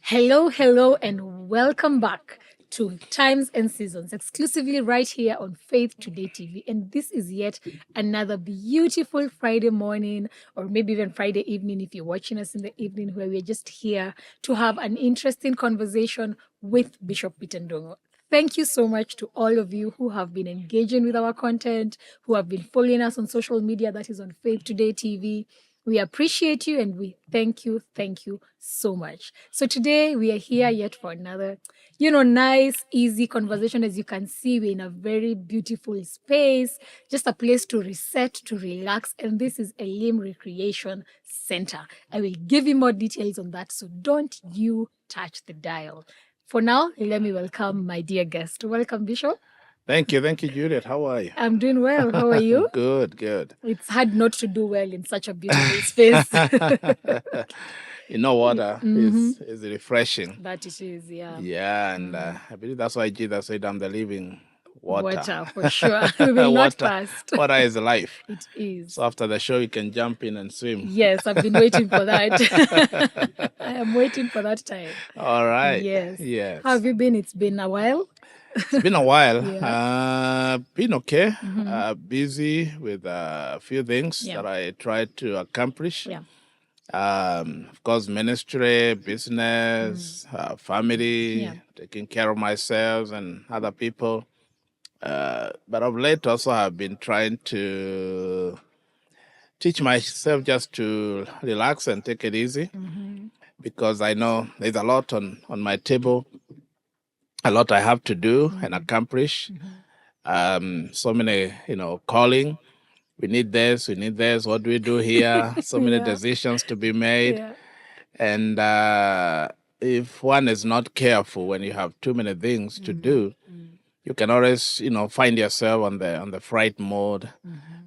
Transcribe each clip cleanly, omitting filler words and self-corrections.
Hello, hello, and welcome back to Times and Seasons, exclusively right here on Faith Today TV. And this is yet another beautiful Friday morning, or maybe even Friday evening if you're watching us in the evening, where we're just here to have an interesting conversation with Bishop Peter Ndungu. Thank you so much to all of you who have been engaging with our content, who have been following us on social media, that is on Faith Today TV. We appreciate you and we thank you so much. So today we are here yet for another, nice, easy conversation. As you can see, we're in a very beautiful space, just a place to reset, to relax. And this is a limb recreation center. I will give you more details on that. So don't you touch the dial. For now, let me welcome my dear guest. Welcome, Bishop. Thank you, Juliet. How are you? I'm doing well. How are you? Good. It's hard not to do well in such a beautiful space. Water is refreshing. That it is, yeah. Yeah, and I believe that's why Jesus said, I'm the living water. Water, for sure. We will not fast. Water is life. It is. So after the show, you can jump in and swim. Yes, I've been waiting for that. I am waiting for that time. All right. Yes. How have you been? It's been a while. It's been a while. Yeah. Been okay. Busy with a few things that I tried to accomplish. Yeah. Of course, ministry, business, family, taking care of myself and other people. But of late also I've been trying to teach myself just to relax and take it easy because I know there's a lot on my table, a lot I have to do and accomplish. So many, calling. We need this. What do we do here? So many decisions to be made. Yeah. And if one is not careful when you have too many things to do, you can always, find yourself on the fright mode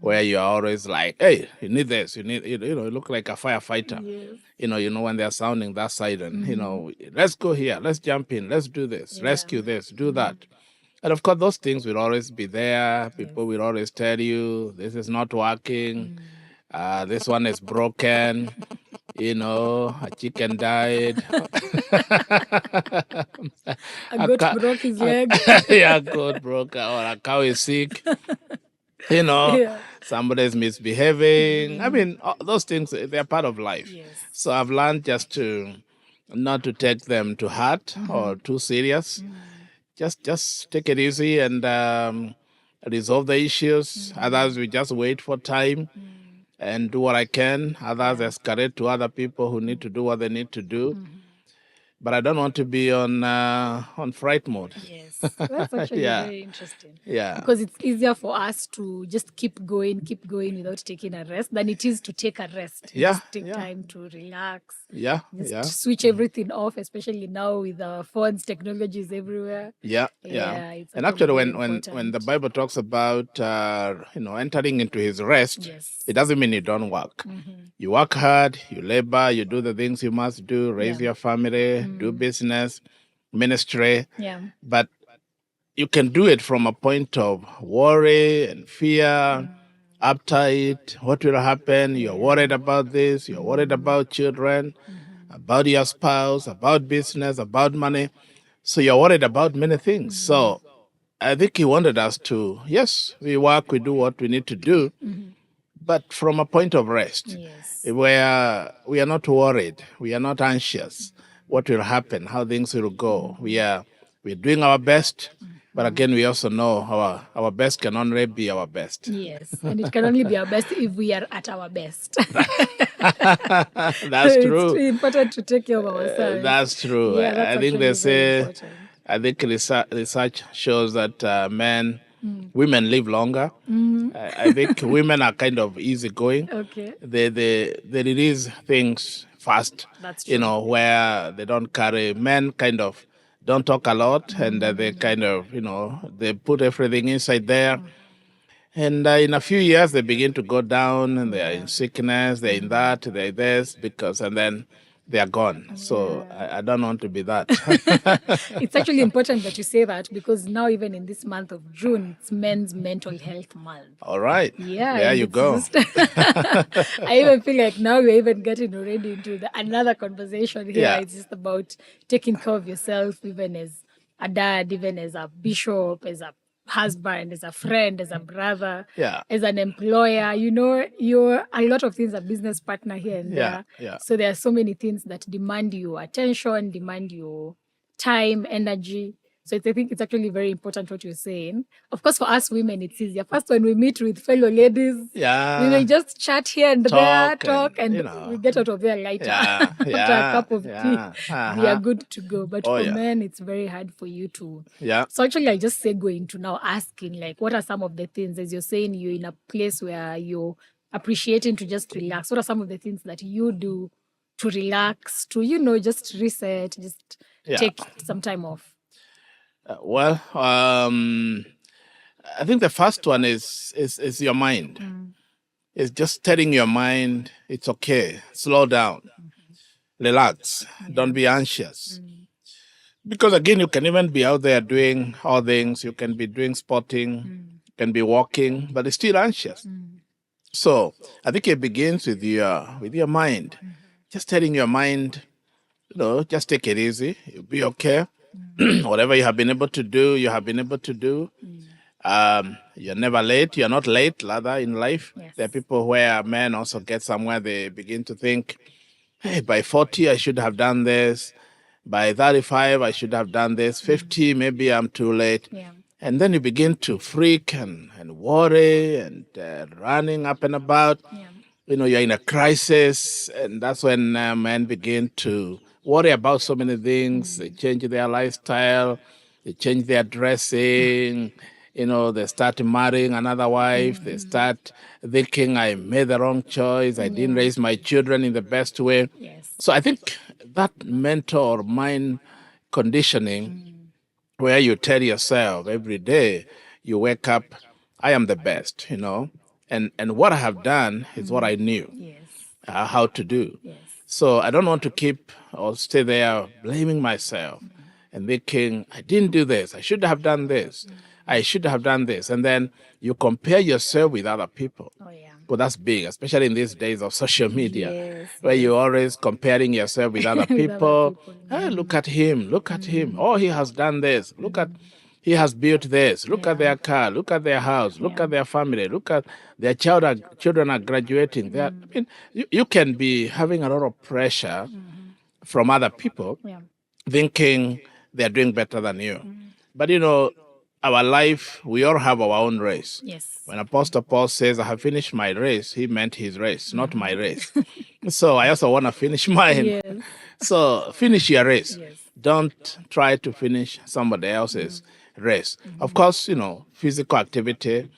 where you're always like, hey, you need this. You look like a firefighter. Yes. When they're sounding that siren, let's go here. Let's jump in. Let's do this. Rescue this. Do that. And of course, those things will always be there. People will always tell you, this is not working. This one is broken. A chicken died. A goat broke his leg. A goat broke, or a cow is sick. Somebody's misbehaving. I mean, those things, they're part of life. Yes. So I've learned just not to take them to heart or too serious. Just take it easy and resolve the issues. Others, we just wait for time and do what I can. Others escalate to other people who need to do what they need to do. But I don't want to be on fright mode. Yes, that's actually very interesting. Yeah. Because it's easier for us to just keep going without taking a rest than it is to take a rest. Just take time to relax. To switch everything off, especially now with our phones, technologies everywhere. Yeah. And actually, when the Bible talks about entering into His rest, it doesn't mean you don't work. You work hard, you labor, you do the things you must do, raise your family, do business, ministry. Yeah. But you can do it from a point of worry and fear, uptight. What will happen? You're worried about this. You're worried about children, about your spouse, about business, about money. So you're worried about many things. So I think He wanted us to, yes, we work, we do what we need to do, but from a point of rest, where we are not worried, we are not anxious. What will happen? How things will go? We're doing our best, but again, we also know our best can only be our best. Yes, and it can only be our best if we are at our best. That's true. It's important to take care of ourselves. That's true. Yeah, I think they say, I think research shows that women live longer. I think women are kind of easygoing. Okay. They release things fast. That's true. Where they don't carry. Men kind of don't talk a lot, and they kind of, they put everything inside there. And in a few years, they begin to go down, and they are in sickness, they're in that, they're this, and then they are gone. So I don't want to be that. It's actually important that you say that, because now, even in this month of June, it's Men's Mental Health Month. All right. Yeah. There you go. I even feel like now we're even getting already into another conversation here. Yeah. It's just about taking care of yourself, even as a dad, even as a bishop, as a husband, as a friend, as a brother, Yeah. as an employer. You're a lot of things, a business partner here and there. Yeah. So there are so many things that demand your attention, demand your time, energy. So I think it's actually very important what you're saying. Of course, for us women, it's easier. First, when we meet with fellow ladies, we will just chat here and there, talk, and we get out of there lighter. After a cup of tea, we are good to go. But for men, it's very hard for you to. Yeah. So actually, I just segue into now asking, like, what are some of the things, as you're saying, you're in a place where you're appreciating to just relax. What are some of the things that you do to relax, to, just reset, just take some time off? Well, I think the first one is your mind. It's just telling your mind it's okay. Slow down, relax, don't be anxious. Because again, you can even be out there doing all things. You can be doing sporting, can be walking, but it's still anxious. So I think it begins with your mind. Just telling your mind, just take it easy. You'll be okay. Whatever you have been able to do, you have been able to do. You're never late. You're not late, rather, in life. Yes. There are people where men also get somewhere, they begin to think, hey, by 40, I should have done this. By 35, I should have done this. 50, maybe I'm too late. Yeah. And then you begin to freak and worry and running up and about. Yeah. You're in a crisis, and that's when men begin to worry about so many things. They change their lifestyle, they change their dressing. They start marrying another wife. They start thinking, I made the wrong choice. I didn't raise my children in the best way. Yes. So I think that mental or mind conditioning, where you tell yourself every day, you wake up, I am the best, and what I have done is what I knew how to do. Yes. So I don't want to keep or stay there blaming myself and thinking, I didn't do this. I should have done this. I should have done this. And then you compare yourself with other people. Oh, yeah. Well, that's big, especially in these days of social media, Yes, where you're always comparing yourself with other people. Yeah. Look at him. Look at him. Oh, he has done this. Look at, he has built this. Look at their car. Look at their house. Look at their family. Look at their children are graduating. I mean, you can be having a lot of pressure from other people, thinking they're doing better than you. But our life, we all have our own race. Yes. When Apostle Paul says, I have finished my race, he meant his race, not my race. So I also want to finish mine. Yes. So finish your race. Yes. Don't try to finish somebody else's race. Of course, physical activity,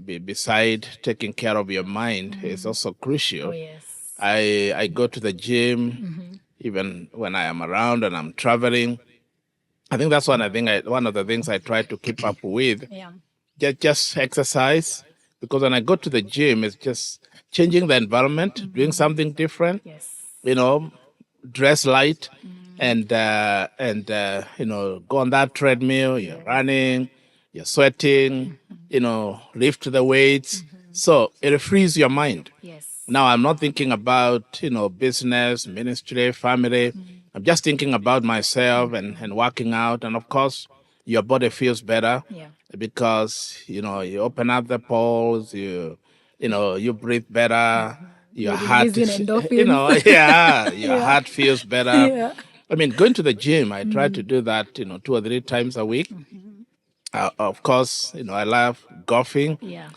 beside taking care of your mind, is also crucial. Oh, yes. I go to the gym, even when I am around and I'm traveling. I think that's one of the things I try to keep up with. Yeah. Just exercise, because when I go to the gym, it's just changing the environment, doing something different. Yes. Dress light, and go on that treadmill. You're running, you're sweating. Lift the weights. So it frees your mind. Yes. Now I'm not thinking about business, ministry, family. I'm just thinking about myself and working out. And of course, your body feels better because, you open up the pores, you breathe better, your heart, your heart feels better. Yeah. I mean, going to the gym, I try to do that, 2 or 3 times a week. Of course, I love golfing. Yeah.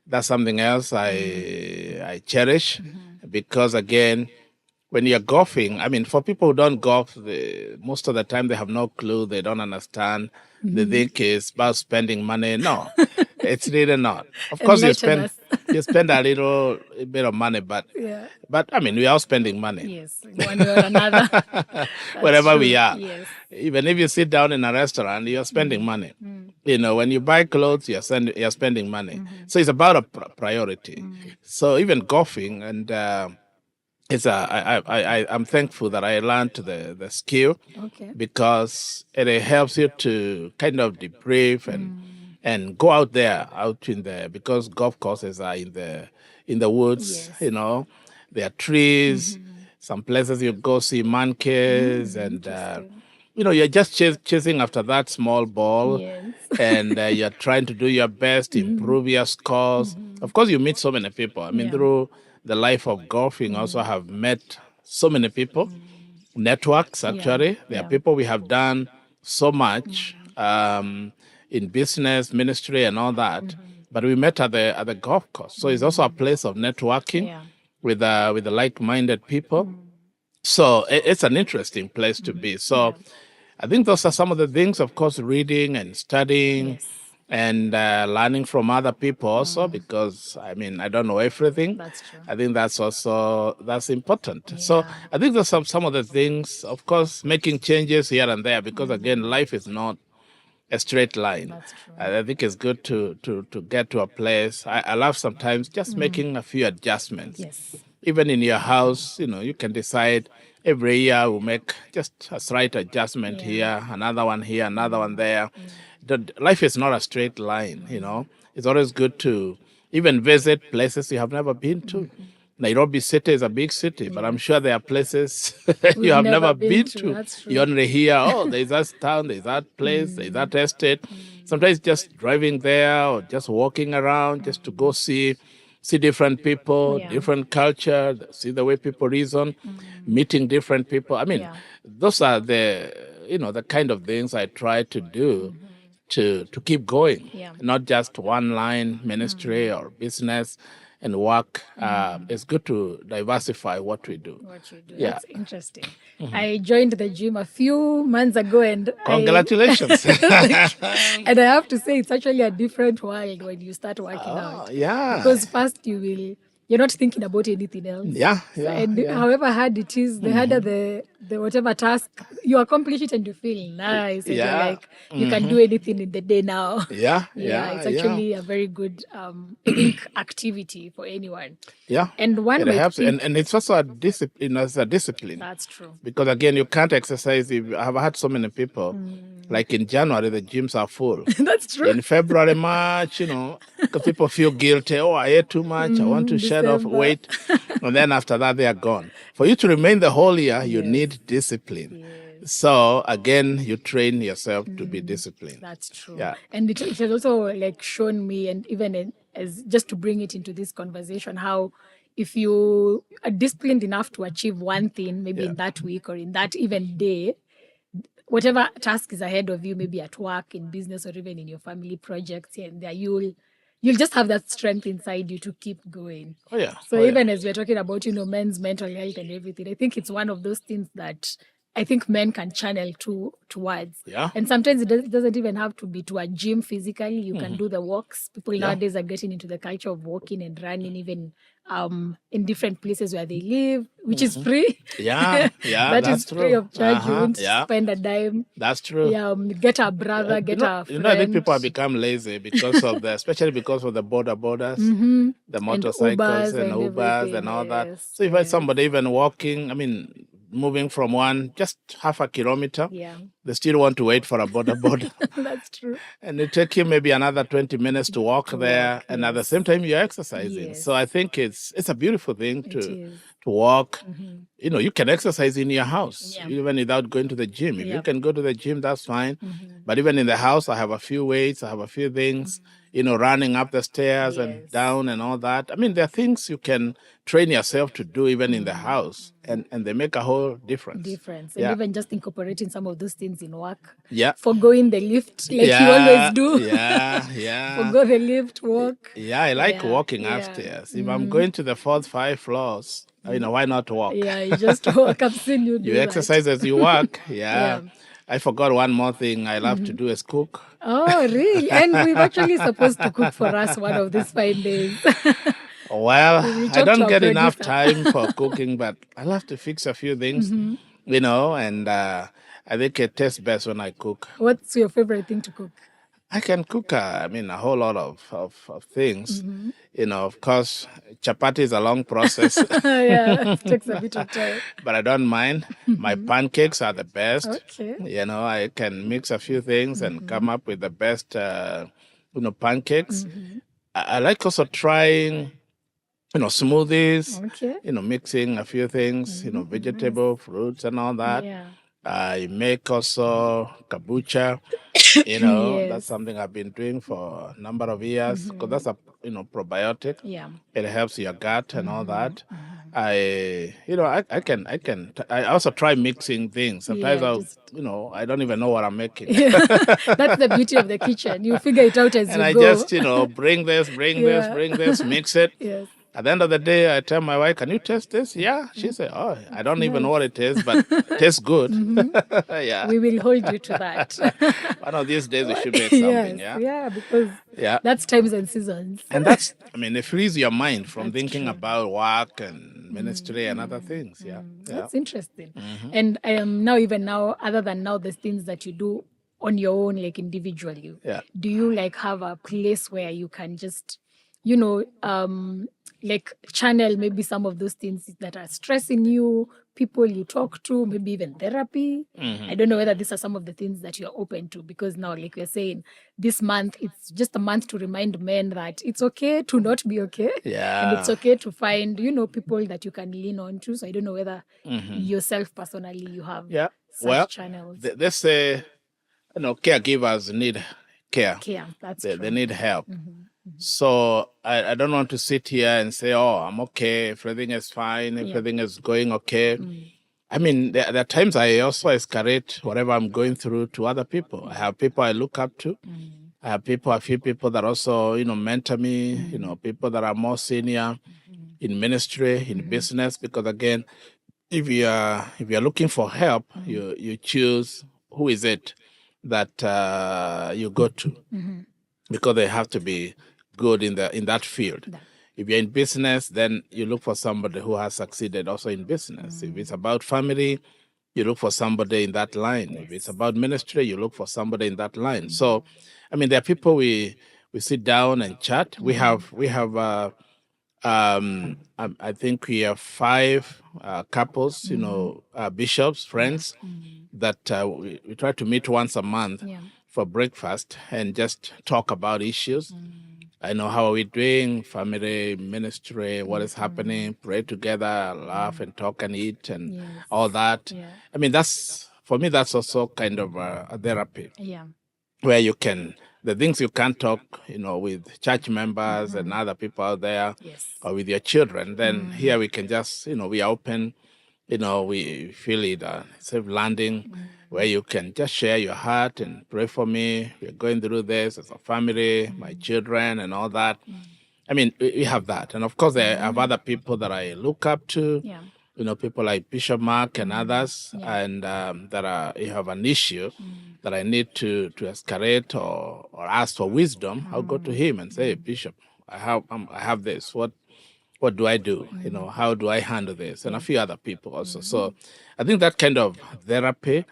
That's something else I cherish because, again, when you're golfing, I mean, for people who don't golf, most of the time they have no clue. They don't understand. They think it's about spending money. No, it's really not. Of course, you spend a little bit of money, but I mean, we are all spending money. Yes, one way or another. Wherever we are. Yes. Even if you sit down in a restaurant, you're spending money. When you buy clothes, you're spending money. So it's about a priority. So even golfing, and I'm thankful that I learned the skill. Okay. Because it helps you to kind of debrief and go out there, out in the, because golf courses are in the woods. Yes. You know, there are trees. Some places you go see monkeys, and you know, you're just chasing after that small ball. Yes. And you're trying to do your best, improve your scores. Of course, you meet so many people. I mean, Yeah. through the life of golfing, also have met so many people. Networks, actually. There are people we have done so much in business, ministry, and all that. But we met at the golf course. So it's also a place of networking with the like-minded people. So it's an interesting place to be. So I think those are some of the things, of course, reading and studying and learning from other people also, because I mean, I don't know everything. That's true. I think that's important. So I think there's some of the things, of course, making changes here and there, because again, life is not a straight line. That's true. I think it's good to get to a place. I love sometimes just making a few adjustments. Yes. Even in your house, you know, you can decide every year we'll make just a slight adjustment here, another one here, another one there. Life is not a straight line, you know. It's always good to even visit places you have never been to. Nairobi City is a big city, but I'm sure there are places you have never been to. That's true. You only hear, oh, there's that town, there's that place, there's that estate. Sometimes just driving there or just walking around just to go see different people, different culture, see the way people reason, meeting different people. I mean, those are the kind of things I try to do to keep going, not just one line ministry or business and work. It's good to diversify what we do. That's interesting. I joined the gym a few months ago, and Congratulations. and I have to say, it's actually a different world when you start working out. Yeah. Because first you're not thinking about anything else. And however hard it is, the harder the whatever task, you accomplish it and you feel nice. And you're like, you can do anything in the day now. It's actually a very good I think activity for anyone. And one it helps, and it's also a discipline. As a discipline. That's true. Because again, you can't exercise. I've had so many people. Like in January, the gyms are full. That's true. In February, March, because people feel guilty. Oh, I ate too much. I want to shed off weight. And then after that, they are gone. For you to remain the whole year, you need discipline. So again, you train yourself to be disciplined. That's true. And it has also like shown me, and even as just to bring it into this conversation, how if you are disciplined enough to achieve one thing, maybe in that week or in that even day, whatever task is ahead of you, maybe at work, in business, or even in your family projects, and there you'll just have that strength inside you to keep going. So even as we're talking about, men's mental health and everything, I think it's one of those things that I think men can channel towards. And sometimes it doesn't even have to be to a gym physically. You can do the walks. People nowadays are getting into the culture of walking and running, even in different places where they live, which is free. That is true. Free of charge. You won't spend a dime. That's true. Get a brother, get a friend. I think people have become lazy because of especially because of the borders, the motorcycles and Ubers and all that. So if somebody even walking, I mean, moving from one just half a kilometer, they still want to wait for a border. That's true. And it take you maybe another 20 minutes to walk there, and at the same time you're exercising. So I think it's a beautiful thing to walk. You can exercise in your house even without going to the gym. If you can go to the gym, that's fine. But even in the house, I have a few weights, I have a few things. Running up the stairs and down and all that. I mean, there are things you can train yourself to do even in the house, and they make a whole difference. And even just incorporating some of those things in work. Forgoing the lift, like you always do. Forgo the lift, walk. I like walking upstairs. If I'm going to the 4th, 5 floors, why not walk? You just walk. I've seen you do You exercise as you walk. I forgot one more thing I love to do is cook. Oh, really? And we're actually supposed to cook for us one of these fine days. Well, I don't get enough time for cooking, but I love to fix a few things, and I think it tastes best when I cook. What's your favorite thing to cook? I can cook, I mean, a whole lot of things. You know, of course, chapati is a long process. Yeah, it takes a bit of time. But I don't mind. My pancakes are the best. Okay. You know, I can mix a few things and come up with the best, pancakes. I like also trying, smoothies, Okay. mixing a few things, vegetable, fruits, and all that. Yeah. I make also kombucha. Yes. That's something I've been doing for a number of years because that's a probiotic. Yeah. It helps your gut and all that. I also try mixing things. Sometimes I don't even know what I'm making. That's the beauty of the kitchen. You figure it out as And you I go. just, bring this, mix it. Yes. At the end of the day, I tell my wife, "Can you taste this?" Yeah. She said, "Oh, I don't even know what it is, but it tastes good." Yeah. We will hold you to that. One of these days we should make something. Yes, Yeah. because that's times and seasons. And that's, it frees your mind from That's thinking true. about work and ministry and other things. Yeah. That's interesting. And now, other than now, the things that you do on your own, like individually, do you like have a place where you can just, like channel maybe some of those things that are stressing you, people you talk to, maybe even therapy? I don't know whether these are some of the things that you're open to, because now, like we're saying, this month, it's just a month to remind men that it's okay to not be okay. Yeah. And it's okay to find, people that you can lean on to. So I don't know whether yourself personally, you have such channels. They say, caregivers need care. That's They true. need help. So I don't want to sit here and say, "Oh, I'm okay, everything is fine, everything is going okay." I mean, there are times I also escalate whatever I'm going through to other people. I have people I look up to. I have a few people that also, mentor me, people that are more senior in ministry, in business, because again, if you're looking for help, you choose who is it that you go to, because they have to be good in that field. If you're in business, then you look for somebody who has succeeded also in business. If it's about family, you look for somebody in that line. If it's about ministry, you look for somebody in that line. So, there are people we sit down and chat. We have I think we have 5 couples, bishops, friends, that we try to meet once a month for breakfast and just talk about issues. I know how are we doing, family, ministry, what is happening, pray together, laugh and talk and eat and all that. That's, for me, that's also kind of a therapy. Where you can, the things you can't talk, with church members and other people out there, or with your children, then here we can just, we are open, we feel it, safe landing, where you can just share your heart and pray for me. We're going through this as a family, my children and all that. We have that. And of course, I have other people that I look up to, people like Bishop Mark and others, and you have an issue that I need to escalate or ask for wisdom. I'll go to him and say, "Bishop, I have this. What do I do? How do I handle this?" And a few other people also. So I think that kind of therapy,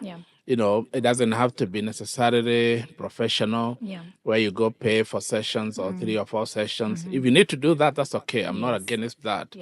it doesn't have to be necessarily professional, where you go pay for sessions or 3 or 4 sessions. If you need to do that, that's okay. I'm not against that.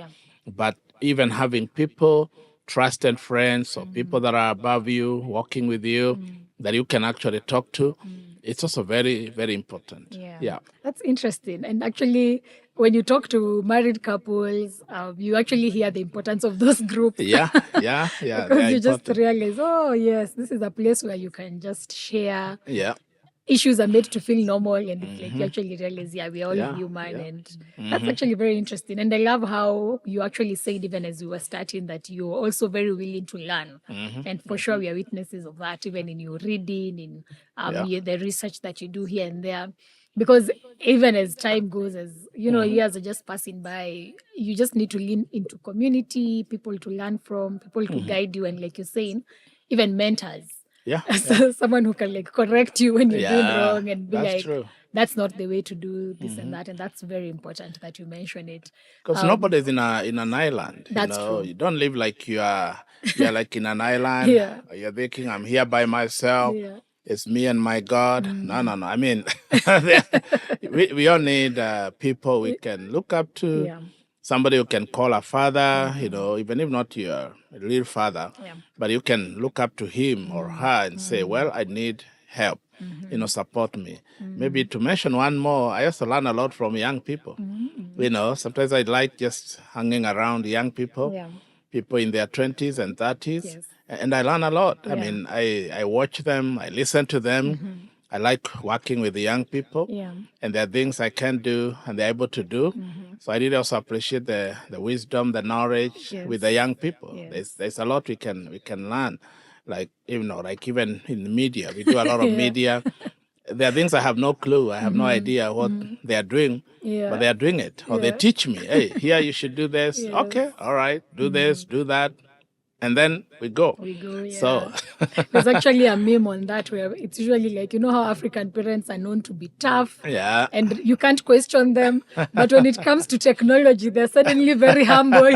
But even having people, trusted friends, or people that are above you, working with you, that you can actually talk to, it's also very, very important. Yeah. That's interesting. And actually, when you talk to married couples, you actually hear the importance of those groups. Yeah. Because you just realize, oh, yes, this is a place where you can just share. Yeah. Issues are made to feel normal, and it's like you actually realize, we are all human. And that's actually very interesting. And I love how you actually said, even as we were starting, that you're also very willing to learn. And for sure, we are witnesses of that, even in your reading, in the research that you do here and there. Because even as time goes, as years are just passing by, you just need to lean into community, people to learn from, people to guide you, and like you're saying, even mentors. So someone who can correct you when you're doing wrong and be like, true. That's not the way to do this and that. And that's very important that you mention it. Because nobody's in an island. That's true. You don't live like you're like in an island. You're thinking, I'm here by myself. it's me and my God. No. I mean, we all need people we can look up to. Yeah. Somebody who can call a father, even if not your real father, but you can look up to him or her and say, well, I need help, support me. Maybe to mention one more, I also learn a lot from young people. Sometimes I like just hanging around young people, people in their 20s and 30s, and I learn a lot. I mean, I watch them, I listen to them. I like working with the young people, and there are things I can do and they're able to do. So I really also appreciate the wisdom, the knowledge with the young people. There's a lot we can learn, like even in the media, we do a lot of media. There are things I have no clue. I have no idea what they are doing, but they are doing it, or they teach me. Hey, here you should do this. Okay, all right, do this, do that. And then we go. So there's actually a meme on that where it's usually like, how African parents are known to be tough. Yeah. And you can't question them. But when it comes to technology, they're suddenly very humble.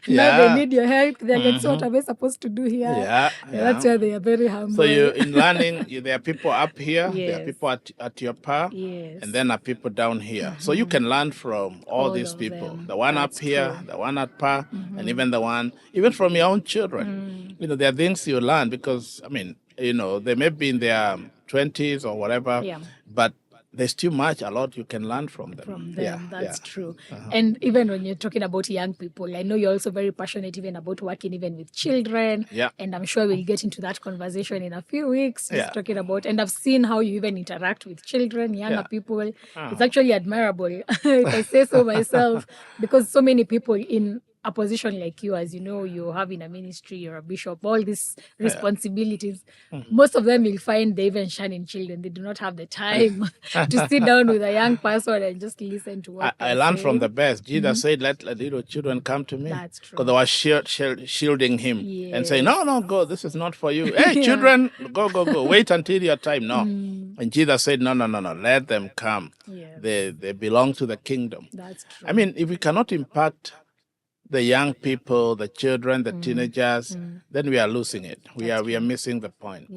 Now they need your help. They're like, so what am I supposed to do here? Yeah. That's why they are very humble. So in learning, there are people up here, there are people at your par, and then are people down here. So you can learn from all these people. The one up here, the one at par, and even from your own children. There are things you learn because, I mean, they may be in their 20s or whatever, but there's too much, a lot you can learn from them. That's true. And even when you're talking about young people, I know you're also very passionate even about working even with children. And I'm sure we'll get into that conversation in a few weeks, just talking about, and I've seen how you even interact with children, younger people. It's actually admirable, if I say so myself, because so many people in a position like you, as you know, you have in a ministry, you're a bishop, all these responsibilities. Most of them you'll find they even shun in children. They do not have the time to sit down with a young person and just listen to what I learned from the best. Jesus said, let little children come to me. That's true. Because they were shielding him and saying, no, go, this is not for you. Hey, children, go. Wait until your time. No. And Jesus said, no, let them come. They belong to the kingdom. That's true. I mean, if we cannot impact the young people, the children, the teenagers, then we are losing it. We are missing the point.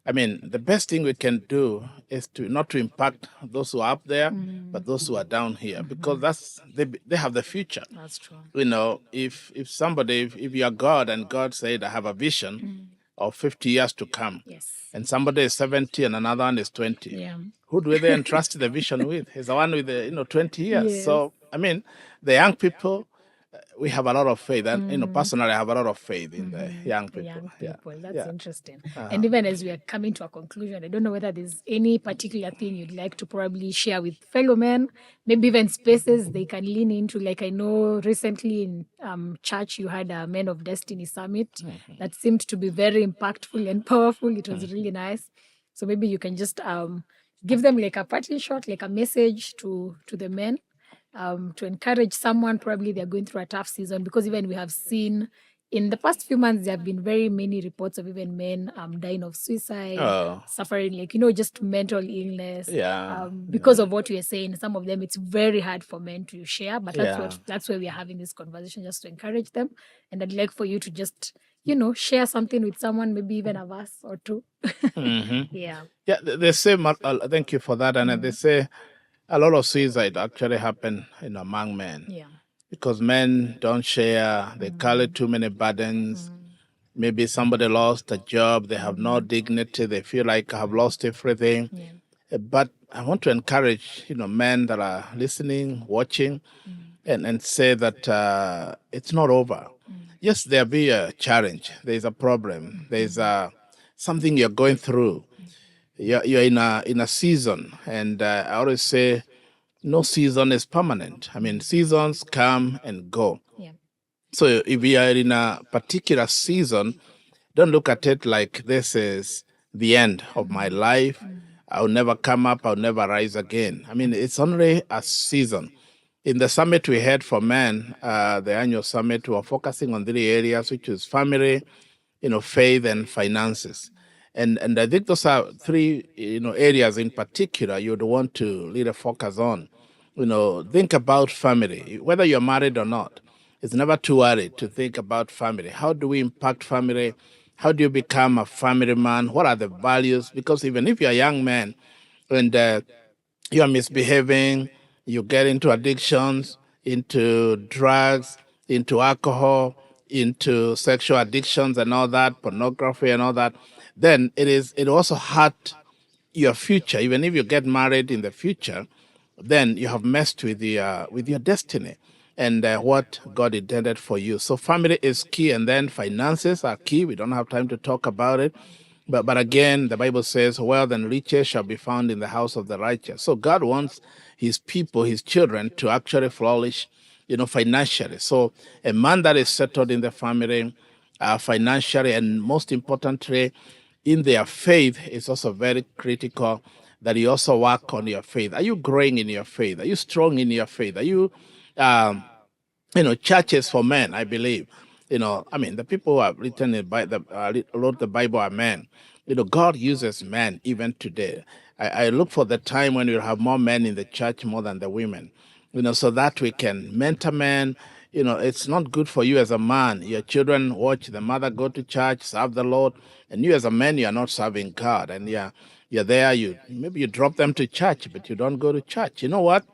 I mean, the best thing we can do is not to impact those who are up there, but those who are down here, because they have the future. That's true. If you are God and God said, I have a vision of 50 years to come, and somebody is 70 and another one is 20, who do they entrust the vision with? He's the one with the 20 years. So, I mean, the young people, we have a lot of faith, and personally, I have a lot of faith in the young people. That's interesting. And even as we are coming to a conclusion, I don't know whether there's any particular thing you'd like to probably share with fellow men, maybe even spaces they can lean into. Like I know recently in church you had a Men of Destiny Summit that seemed to be very impactful and powerful. It was really nice. So maybe you can just give them like a parting shot, like a message to the men. To encourage someone, probably they're going through a tough season, because even we have seen in the past few months, there have been very many reports of even men dying of suicide, suffering just mental illness. Because of what we are saying, some of them, it's very hard for men to share, but that's why we are having this conversation, just to encourage them. And I'd like for you to just, share something with someone, maybe even a verse or two. They say, thank you for that. And they say, a lot of suicide actually happen among men. Because men don't share, they carry too many burdens. Maybe somebody lost a job, they have no dignity, they feel like I have lost everything. But I want to encourage, men that are listening, watching, and say that it's not over. Yes, there'll be a challenge, there's a problem, there's something you're going through. You're in a season, and I always say no season is permanent. I mean, seasons come and go. So if you are in a particular season, don't look at it like this is the end of my life. I'll never come up, I'll never rise again. I mean, it's only a season. In the summit we had for men, the annual summit, we were focusing on 3 areas, which is family, faith, and finances. And I think those are 3, areas in particular you'd want to really focus on. Think about family, whether you're married or not. It's never too early to think about family. How do we impact family How do you become a family man? What are the values? Because even if you're a young man and you're misbehaving, you get into addictions, into drugs, into alcohol, into sexual addictions and all that, pornography and all that, then it also hurt your future. Even if you get married in the future, then you have messed with your destiny and what God intended for you. So family is key, and then finances are key. We don't have time to talk about it. But again, the Bible says, wealth and riches shall be found in the house of the righteous. So God wants his people, his children, to actually flourish, financially. So a man that is settled in the family, financially, and most importantly, in their faith, is also very critical that you also work on your faith. Are you growing in your faith? Are you strong in your faith? Are you, churches for men, I believe. The people who have written wrote the Bible are men. God uses men even today. I look for the time when we'll have more men in the church more than the women, so that we can mentor men. It's not good for you as a man. Your children watch the mother go to church, serve the Lord, and you as a man, you are not serving God. And you're there, maybe you drop them to church, but you don't go to church. You know what?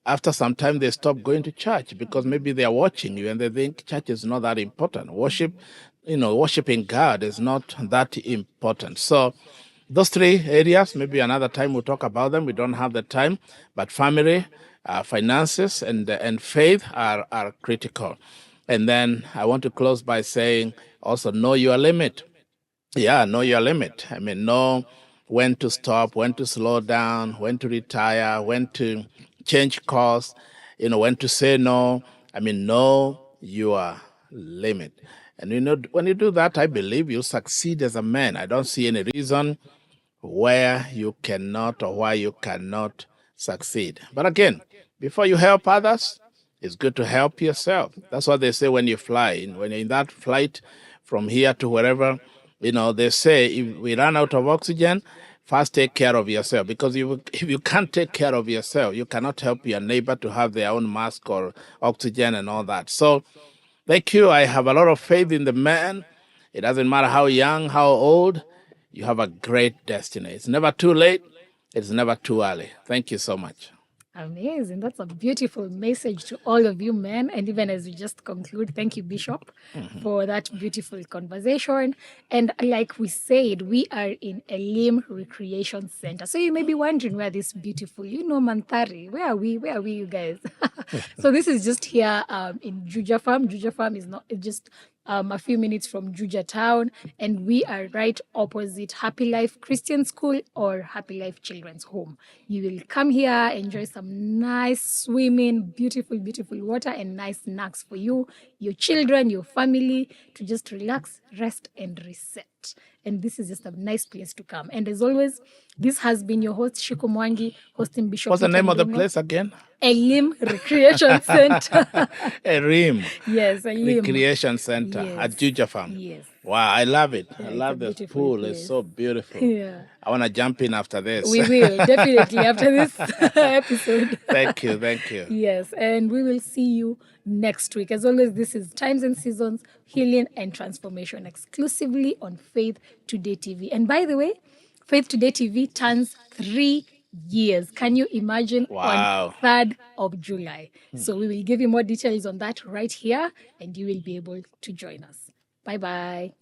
After some time, they stop going to church because maybe they are watching you and they think church is not that important. Worshiping God is not that important. So those three areas, maybe another time we'll talk about them. We don't have the time, but family, finances, and faith are critical. And then I want to close by saying also know your limit. Yeah, know your limit. Know when to stop, when to slow down, when to retire, when to change course, when to say no. Know your limit. And when you do that, I believe you'll succeed as a man. I don't see any reason where you cannot or why you cannot succeed. But again, before you help others, it's good to help yourself. That's what they say when you fly. When you're in that flight from here to wherever, they say if we run out of oxygen, first take care of yourself. Because if you can't take care of yourself, you cannot help your neighbor to have their own mask or oxygen and all that. So thank you. I have a lot of faith in the man. It doesn't matter how young, how old, you have a great destiny. It's never too late. It's never too early. Thank you so much. Amazing. That's a beautiful message to all of you men. And even as we just conclude, thank you, Bishop, for that beautiful conversation. And like we said, we are in Elim Recreation Center. So you may be wondering where this beautiful, Manthari, where are we? Where are we, you guys? So this is just here in Juja Farm. Juja Farm is not just a few minutes from Juja town, and we are right opposite Happy Life Christian School or Happy Life Children's Home. You will come here, enjoy some nice swimming, beautiful, beautiful water, and nice snacks for you, your children, your family, to just relax, rest, and reset. And this is just a nice place to come. And as always, this has been your host, Ciku Mwangi, hosting Bishop. What's the name of the place again? Elim Recreation Center. Elim. Yes, Elim. Recreation Center at Juja Farm. Yes. Wow, I love it. Yeah, I love this pool. Place. It's so beautiful. Yeah. I want to jump in after this. We will, definitely, after this episode. Thank you. Yes, and we will see you next week. As always, this is Times and Seasons, Healing and Transformation, exclusively on Faith Today TV. And by the way, Faith Today TV turns 3 years. Can you imagine? Wow. On 3rd of July. So we will give you more details on that right here, and you will be able to join us. Bye-bye.